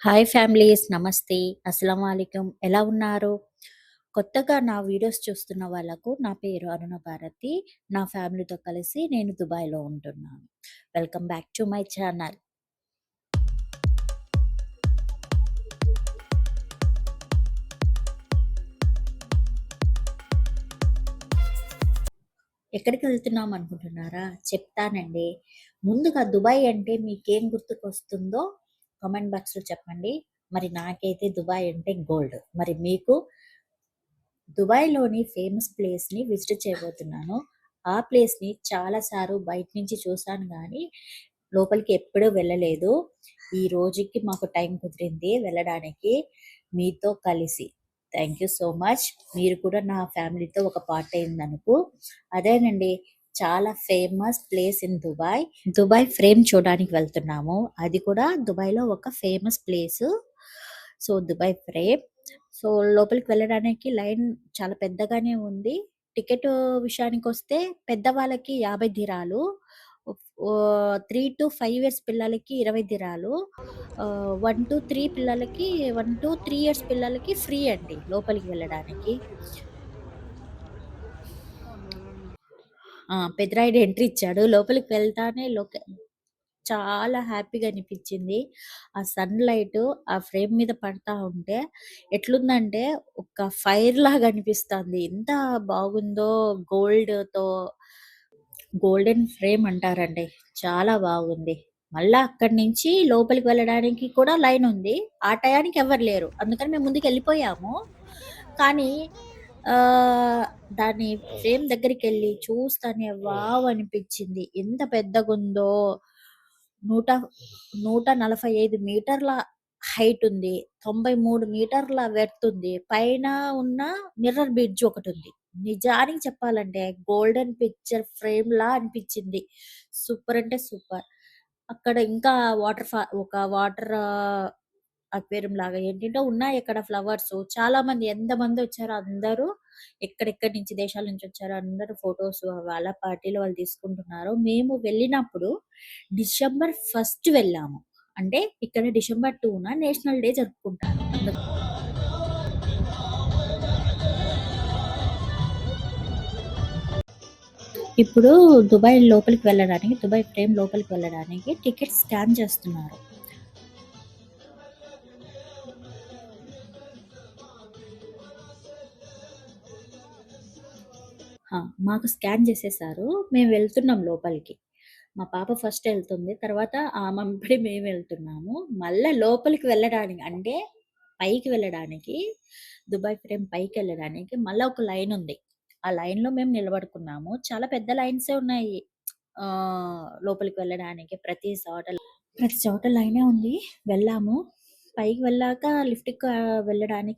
Hi families నమస్తే. అస్సలాముఅలైకుం. ఎలా ఉన్నారు? కొత్తగా నా వీడియోస్ చూస్తున్న వాళ్ళకు నా పేరు అరుణ భారతి. నా ఫ్యామిలీతో కలిసి నేను దుబాయ్‌లో ఉంటున్నాను. Welcome back to my channel. ఎక్కడికి వెళ్తున్నాం అనుకుంటున్నారా? చెప్తానండి. ముందుగా దుబాయ్ అంటే మీకేం గుర్తుకొస్తుందో కామెంట్ బాక్స్‌లో చెప్పండి. మరి నాకైతే దుబాయ్ అంటే గోల్డ్. మరి మీకు? దుబాయ్‌లోని ఫేమస్ ప్లేస్‌ని విజిట్ చేయబోతున్నాను. ఆ ప్లేస్‌ని చాలా సార్లు బయట నుంచి చూసాను గానీ, లోపలికి ఎప్పుడూ వెళ్ళలేదు. ఈ రోజుకి మాకు టైం కుదిరింది వెళ్ళడానికి మీతో కలిసి. Thank you so much. మీరు కూడా నా ఫ్యామిలీతో ఒక పార్ట్ అయిందనుకు. అదేనండి, చాలా famous place in Dubai. Dubai frame చూడడానికి వెళ్తున్నాము. అది కూడా దుబాయ్‌లో ఒక famous place. So, Dubai frame. So, లోపలికి వెళ్ళడానికి లైన్ చాలా పెద్దగానే ఉంది. టికెట్ విషయానికొస్తే పెద్దవాళ్ళకి 50 దిరాలు. 3-5 ఇయర్స్ పిల్లలకి 20 దిరాలు. 1-3 పిల్లలకి 1-3 ఇయర్స్ పిల్లలకి ఫ్రీ అండి లోపలికి వెళ్ళడానికి. పెద్దరాయుడు ఎంట్రీ ఇచ్చాడు. లోపలికి వెళ్తానే చాలా హ్యాపీగా అనిపించింది. ఆ సన్‌లైట్ ఆ ఫ్రేమ్ మీద పడతా ఉంటే ఎట్లుందంటే ఒక ఫైర్ లాగా అనిపిస్తాంది. ఎంత బాగుందో గోల్డ్‌తో గోల్డెన్ ఫ్రేమ్ అంటారండి. చాలా బాగుంది. మళ్ళా అక్కడి నుంచి లోపలికి వెళ్ళడానికి కూడా లైన్ ఉంది. ఆ టయానికి ఎవ్వరు లేరు. అందుకని మేము ముందుకెళ్ళిపోయాము. కానీ ఆహ్, దాని ఫ్రేమ్ దగ్గరికెళ్ళి చూస్తానే వావ్! అనిపించింది. ఎంత పెద్దగుందో. నూట 145 మీటర్ల హైట్ ఉంది. 93 మీటర్ల వెడ్త్ ఉంది. పైన ఉన్న మిర్రర్ బ్రిడ్జ్ ఒకటుంది. నిజానికి చెప్పాలంటే గోల్డెన్ పిక్చర్ ఫ్రేమ్‌లా అనిపించింది. సూపర్ అంటే సూపర్. అక్కడ ఇంకా ఒక వాటర్ అక్వేరియం లాగా ఏంటేంటో ఉన్నాయి అక్కడ ఫ్లవర్సు. చాలా మంది ఎంతమందొచ్చారో అందరూ ఎక్కడెక్కడి నుంచి దేశాల నుంచి వచ్చారో అందరూ ఫోటోస్ వాళ్ళ పార్టీలో వాళ్ళు తీసుకుంటున్నారు. మేము వెళ్ళినప్పుడు డిసెంబర్ 1 వెళ్ళాము. అంటే ఇక్కడ డిసెంబర్ 2న నేషనల్ డే జరుపుకుంటారు. ఇప్పుడు దుబాయ్ లోపలికి వెళ్ళడానికి, దుబాయ్ ఫ్రేమ్ లోపలికి వెళ్ళడానికి టికెట్ స్కాన్ చేస్తున్నారు. మాకు స్కాన్ చేసేసారు. మేము వెళ్తున్నాం లోపలికి. మా పాప ఫస్ట్ ఎళ్తుంది. తర్వాత ఆమె వెంబడి మేము వెళ్తున్నాము. మళ్ళా లోపలికి వెళ్ళడానికి అంటే పైకి వెళ్ళడానికి దుబాయ్ ఫ్రేమ్ పైకెళ్ళడానికి మళ్ళా ఒక లైన్ ఉంది. ఆ లైన్‌లో మేము నిలబడుకున్నాము. చాలా పెద్ద లైన్సే ఉన్నాయి. లోపలికి వెళ్ళడానికి ప్రతి చోట లైనే ఉంది. వెళ్ళాము. పైకి వెళ్ళాక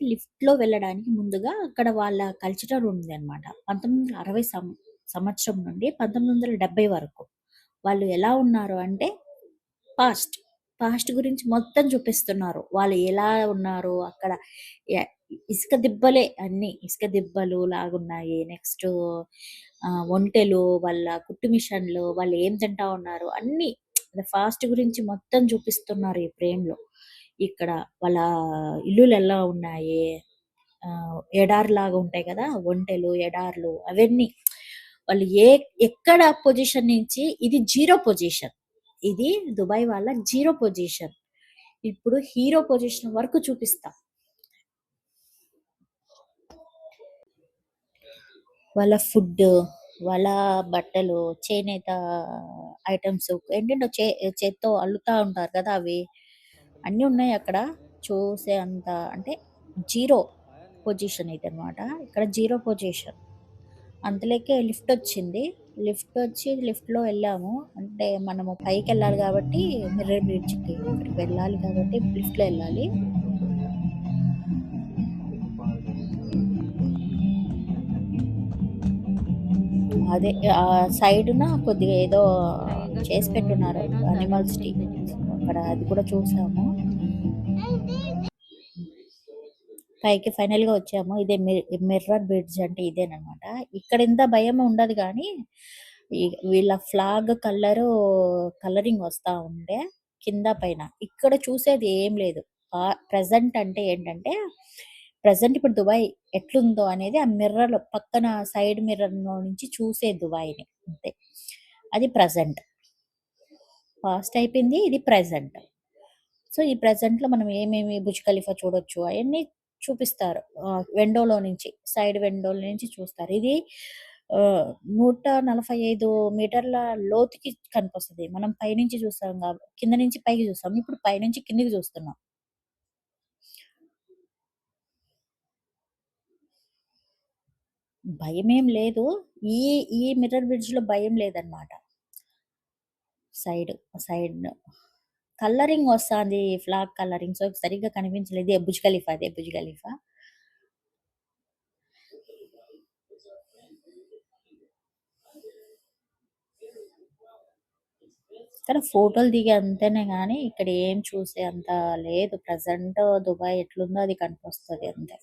లిఫ్ట్‌లో వెళ్ళడానికి ముందుగా అక్కడ వాళ్ళ కల్చరల్ ఉందన్నమాట. 1960 సంవత్సరం నుండి 1970 వరకు. వాళ్ళు ఎలా ఉన్నారు అంటే పాస్ట్. పాస్ట్ గురించి మొత్తం చూపిస్తున్నారు. వాళ్ళు ఎలా ఉన్నారు అక్కడ. ఎ ఇసుక దిబ్బలే అన్నీ. ఇసుక దిబ్బలు లాగున్నాయి. నెక్స్టు ఒంటెలు, వాళ్ళ కుట్టు మిషన్‌లు, వాళ్ళు ఏం తింటా ఉన్నారు అన్నీ. ఫాస్ట్ గురించి మొత్తం చూపిస్తున్నారు ఈ ఫ్రేమ్‌లో. ఇక్కడ వాళ్ళ ఇల్లులెలా ఉన్నాయి, ఎడారిలాగా ఉంటాయి కదా! ఒంటెలు, ఎడార్లు అవన్నీ. వాళ్ళు ఎక్కడ పొజిషన్ నుంచి ఇది జీరో పొజిషన్. ఇది దుబాయ్ వాళ్ళ జీరో పొజిషన్. ఇప్పుడు హీరో పొజిషన్ వరకు చూపిస్తా. వాళ్ళ ఫుడ్డు, వాళ్ళ బట్టలు, చేనేత ఐటెమ్స్ ఏంటంటే చేత్తో అల్లుతా ఉంటారు కదా! అవి అన్నీ ఉన్నాయి అక్కడ. చూసే అంత అంటే జీరో పొజిషన్ ఇదనమాట. ఇక్కడ జీరో పొజిషన్. అంతలోకే లిఫ్టొచ్చింది. లిఫ్ట్‌లో ఎళ్ళాము. అంటే మనము పైకెళ్ళాలి గాబట్టి మిర్రర్ బ్రిడ్జ్‌కి అక్కడికి వెళ్ళాలి కాబట్టి లిఫ్ట్‌లో ఎళ్ళాలి. అదే సైడున కొద్దిగా ఏదో చేసి పెట్టున్నారు యానిమల్స్‌కి. అక్కడ అది కూడా చూసాము. పైకి ఫైనల్‌గా వచ్చాము. ఇదే మిర్రర్ బ్రిడ్జ్ అంటే ఇదేననమాట. ఇక్కడ ఇంత భయం ఉండదు గానీ, ఈ వీళ్ళ ఫ్లాగ్ కలరింగ్ వస్తా ఉండే కింద పైన. ఇక్కడ చూసేది ఏం లేదు. ప్రెజెంట్ అంటే ఏంటంటే, ప్రెజెంట్ ఇప్పుడు దుబాయ్ ఎట్లుందో అనేది ఆ మిర్రర్‌లో పక్కన సైడ్ మిర్రర్‌లో నుంచి చూసే దుబాయ్‌ని అంతే. అది ప్రెజెంట్. పాస్ట్ అయిపోయింది. ఇది ప్రెజెంట్. సో, ఈ ప్రెజెంట్‌లో మనం ఏమేమి 'బుర్జ్ ఖలీఫా' చూడొచ్చు అయన్నీ చూపిస్తారు. విండోలో నుంచి, సైడ్ విండోలో నుంచి చూస్తారు. ఇది 145 మీటర్ల లోతుకి కనిపిస్తది. మనం పైనుంచి చూస్తాం కింద నుంచి పైకి చూస్తాం. ఇప్పుడు పైనుంచి కిందకి చూస్తున్నాం. భయమేం లేదు. ఈ ఈ మిర్రర్ బ్రిడ్జ్‌లో భయం లేదనమాట. సైడ్, సైడ్ కలరింగ్ వస్తాంది. Flag colouring. సో, సరిగ్గా కనిపించలేదు. ఇదే 'బుర్జ్ ఖలీఫా' అదే 'బుర్జ్ ఖలీఫా'. కానీ ఫోటోలు దిగే అంతనే గానీ, ఇక్కడ ఏం చూసే అంత లేదు. ప్రెజెంట్ దుబాయ్ ఎట్లుందో అది కనిపిస్తది అంతే.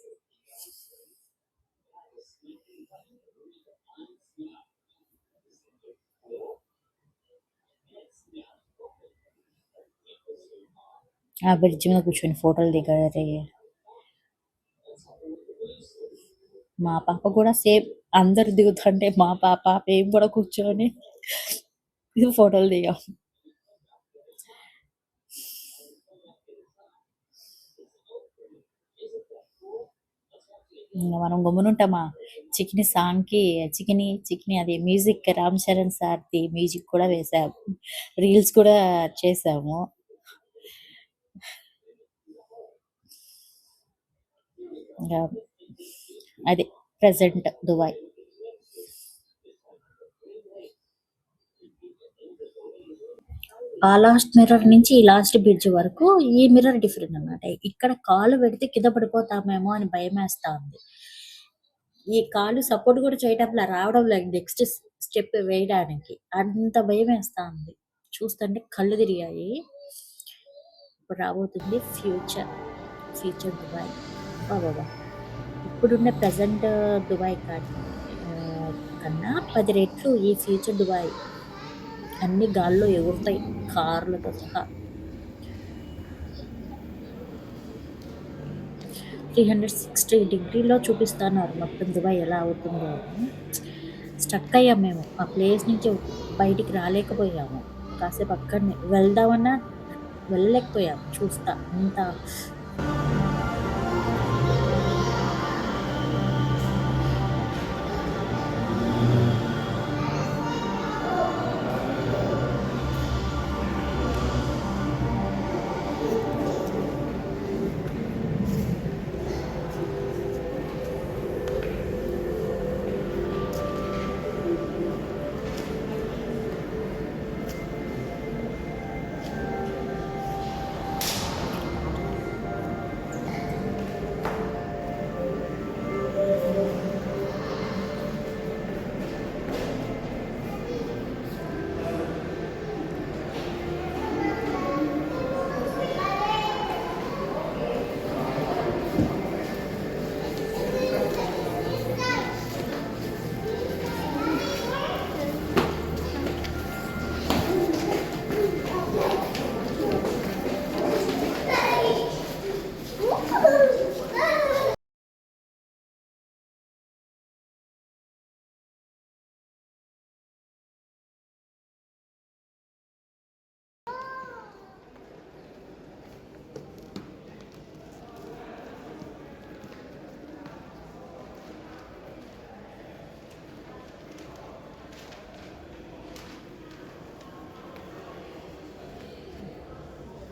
ఆ బ్రిడ్జ్ మీద కూర్చొని ఫోటోలు దిగేది. మా పాప గూడా సేమ్ అందరూ దిగుతుంటే మా పాప, మేము గూడా కూర్చొని ఫోటోలు దిగాం. ఇంగ మనం గమ్మునుంటామా? 'చికిని' సాంగ్‌కి 'చికిని చికిని' అది మ్యూజిక్ రామ్ చరణ్ సార్‌ది మ్యూజిక్ కూడా వేశాము. రీల్స్ కూడా చేశాము. ఇంగ అది ప్రెజెంట్ దుబాయ్. ఆ లాస్ట్ మిర్రర్ నుంచి ఈ లాస్ట్ బ్రిడ్జ్ వరకు ఈ మిర్రర్ డిఫరెంట్ అన్నమాట. ఇక్కడ కాలు పెడితే కింద పడిపోతామేమో అని భయమేస్తా ఉంది. ఈ కాలు సపోర్ట్ కూడా చేయటంలా, రావడం లేదు నెక్స్ట్ స్టెప్ వేయడానికి. అంత భయమేస్తా ఉంది. చూస్తుంటే కళ్ళు తిరిగాయి. ఇప్పుడు రాబోతుంది ఫ్యూచర్ దుబాయ్. అబ్బబ్బబ్బా! ఇప్పుడున్న ప్రెజెంట్ దుబాయ్ కన్నా 10 రెట్లు ఈ ఫ్యూచర్ దుబాయ్. అన్నీ గాల్లో ఎగురుతాయి కార్లతో సహా. 360 డిగ్రీలో చూపిస్తన్నారు మొత్తం దుబాయ్ ఎలా అవుతుందో అని. స్టక్ అయ్యాం మేము. ఆ ప్లేస్ నుంచి బయటికి రాలేకపోయాము. కాసేపు అక్కడనే వెళ్దామన్నా వెళ్ళలేకపోయాం చూస్తా. అంత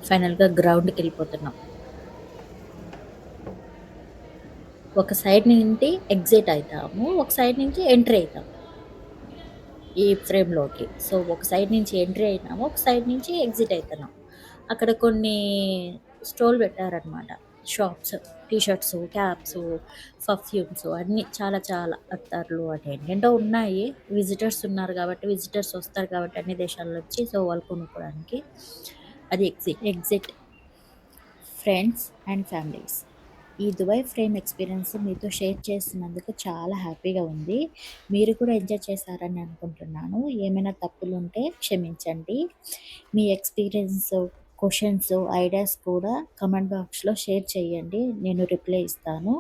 ఫైనల్‌గా గ్రౌండ్‌కెళ్ళిపోతున్నాం. ఒక సైడ్ నుండి ఎగ్జిట్ అయితాము. ఒక సైడ్ నుంచి ఎంట్రీ అయితాం. ఈ ఫ్రేమ్‌లోకి. సో, ఒక సైడ్ నుంచి ఎంట్రీ అయినాము. ఒక సైడ్ నుంచి ఎగ్జిట్ అయితున్నాం. అక్కడ కొన్ని స్టోల్ పెట్టారనమాట. షాప్స్. టీ షర్ట్సు, క్యాప్సు, పర్ఫ్యూమ్సు అన్నీ చాలా చాలా అత్తర్లు అటేంటేంటో ఉన్నాయి. విజిటర్స్ ఉన్నారు కాబట్టి, విజిటర్స్ వస్తారు కాబట్టి అన్ని దేశాల నుంచి. సో, వాళ్ళు కొనుక్కోవడానికి. అది ఎగ్జిట్. Friends and families. ఈ దుబాయ్ ఫ్రేమ్ ఎక్స్‌పీరియన్స్ మీతో షేర్ చేసినందుకు చాలా హ్యాపీగా ఉంది. మీరు కూడా ఎంజాయ్ చేశారని అనుకుంటున్నాను. ఏమైనా తప్పులుంటే క్షమించండి. మీ ఎక్స్‌పీరియన్స్ క్వెషన్స్, ఐడియాస్ కూడా కామెంట్ బాక్స్‌లో షేర్ చేయండి. నేను రిప్లై ఇస్తాను.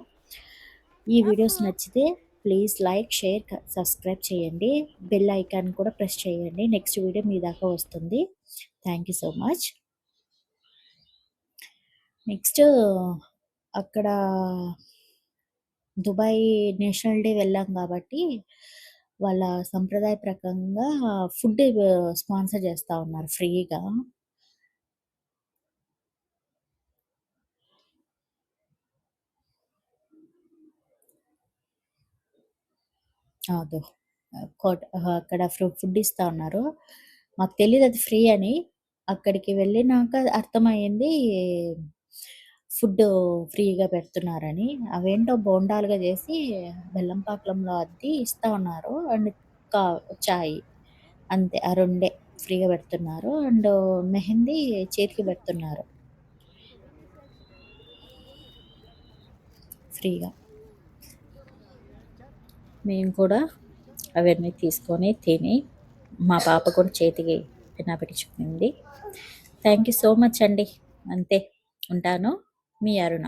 ఈ వీడియోస్ నచ్చితే ప్లీజ్ లైక్, షేర్, సబ్స్క్రైబ్ చేయండి. బెల్ ఐకాన్ కూడా ప్రెస్ చేయండి. నెక్స్ట్ వీడియో మీ దాకా వస్తుంది. Thank you so much. Next అక్కడ దుబాయ్ నేషనల్ డే వెళ్ళాం కాబట్టి వాళ్ళ సంప్రదాయ ప్రకంగా ఫుడ్ స్పాన్సర్ చేస్తా ఉన్నారు ఫ్రీగా. అదో అక్కడ ఫుడ్ ఇస్తా ఉన్నారు. మాకు తెలీదు అది ఫ్రీ అని. అక్కడికి వెళ్ళినాక అర్థమయ్యింది ఫుడ్ ఫ్రీగా పెడుతున్నారని. అవేంటో బోండాలుగా చేసి బెల్లం పాకంలో అద్ది ఇస్తా ఉన్నారు. అండ్ కా చాయ్ అంతే. ఆ రెండే ఫ్రీగా పెడుతున్నారు. అండ్ మెహందీ చేతికి పెడుతున్నారు ఫ్రీగా. మేము కూడా అవన్నీ తీసుకొని తిని మా పాప కూడా చేతికి పెట్టించుకుంది. థ్యాంక్ యూ సో మచ్ అండి. అంతే. ఉంటాను. మీ అరుణ.